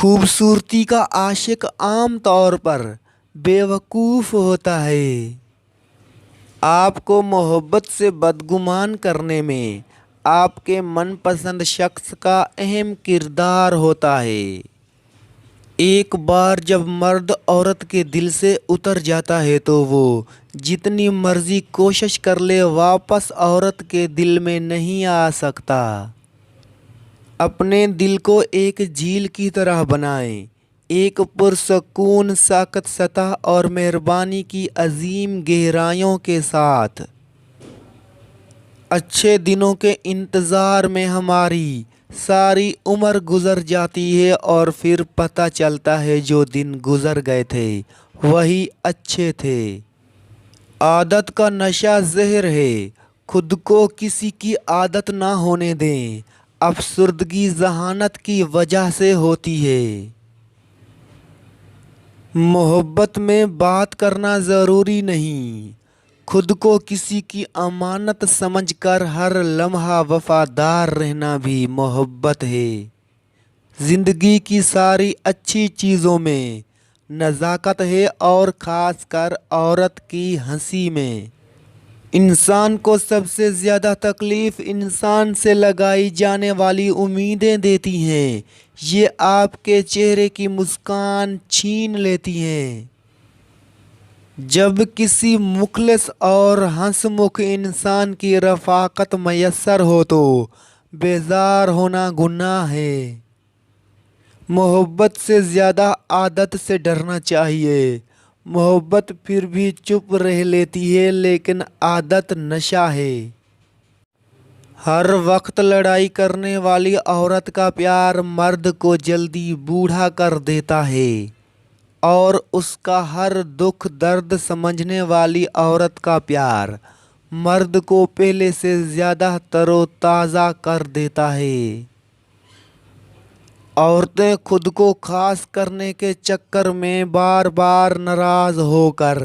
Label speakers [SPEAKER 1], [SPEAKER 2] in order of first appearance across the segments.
[SPEAKER 1] खूबसूरती का आशिक आम तौर पर बेवकूफ़ होता है। आपको मोहब्बत से बदगुमान करने में आपके मनपसंद शख्स का अहम किरदार होता है। एक बार जब मर्द औरत के दिल से उतर जाता है तो वो जितनी मर्जी कोशिश कर ले वापस औरत के दिल में नहीं आ सकता। अपने दिल को एक झील की तरह बनाएं, एक पुरसकून साकत सतह और मेहरबानी की अजीम गहराइयों के साथ। अच्छे दिनों के इंतज़ार में हमारी सारी उम्र गुजर जाती है और फिर पता चलता है जो दिन गुजर गए थे वही अच्छे थे। आदत का नशा ज़हर है, खुद को किसी की आदत ना होने दें। अफसुर्दगी ज़हानत की वजह से होती है। मोहब्बत में बात करना ज़रूरी नहीं, खुद को किसी की अमानत समझकर हर लम्हा वफादार रहना भी मोहब्बत है। ज़िंदगी की सारी अच्छी चीज़ों में नज़ाकत है और ख़ासकर औरत की हंसी में। इंसान को सबसे ज़्यादा तकलीफ़ इंसान से लगाई जाने वाली उम्मीदें देती हैं। ये आपके चेहरे की मुस्कान छीन लेती हैं। जब किसी मुखलिस और हंसमुख इंसान की रफ़ाकत मैसर हो तो बेजार होना गुनाह है। मोहब्बत से ज़्यादा आदत से डरना चाहिए। मोहब्बत फिर भी चुप रह लेती है लेकिन आदत नशा है। हर वक्त लड़ाई करने वाली औरत का प्यार मर्द को जल्दी बूढ़ा कर देता है और उसका हर दुख दर्द समझने वाली औरत का प्यार मर्द को पहले से ज़्यादा तरोताज़ा कर देता है। औरतें खुद को खास करने के चक्कर में बार बार नाराज़ होकर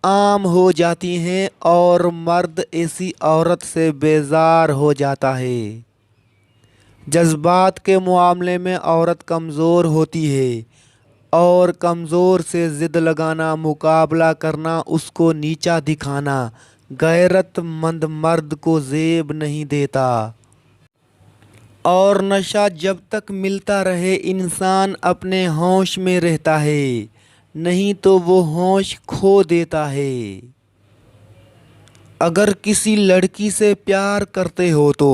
[SPEAKER 1] आम हो जाती हैं और मर्द ऐसी औरत से बेजार हो जाता है। जज्बात के मामले में औरत कमज़ोर होती है और कमज़ोर से ज़िद लगाना, मुकाबला करना, उसको नीचा दिखाना गैरतमंद मर्द को ज़ेब नहीं देता। और नशा जब तक मिलता रहे इंसान अपने होश में रहता है, नहीं तो वो होश खो देता है। अगर किसी लड़की से प्यार करते हो तो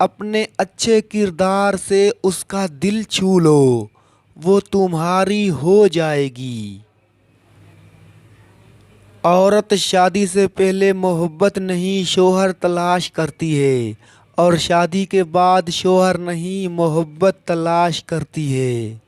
[SPEAKER 1] अपने अच्छे किरदार से उसका दिल छू लो, वो तुम्हारी हो जाएगी। औरत शादी से पहले मोहब्बत नहीं शौहर तलाश करती है और शादी के बाद शौहर नहीं मोहब्बत तलाश करती है।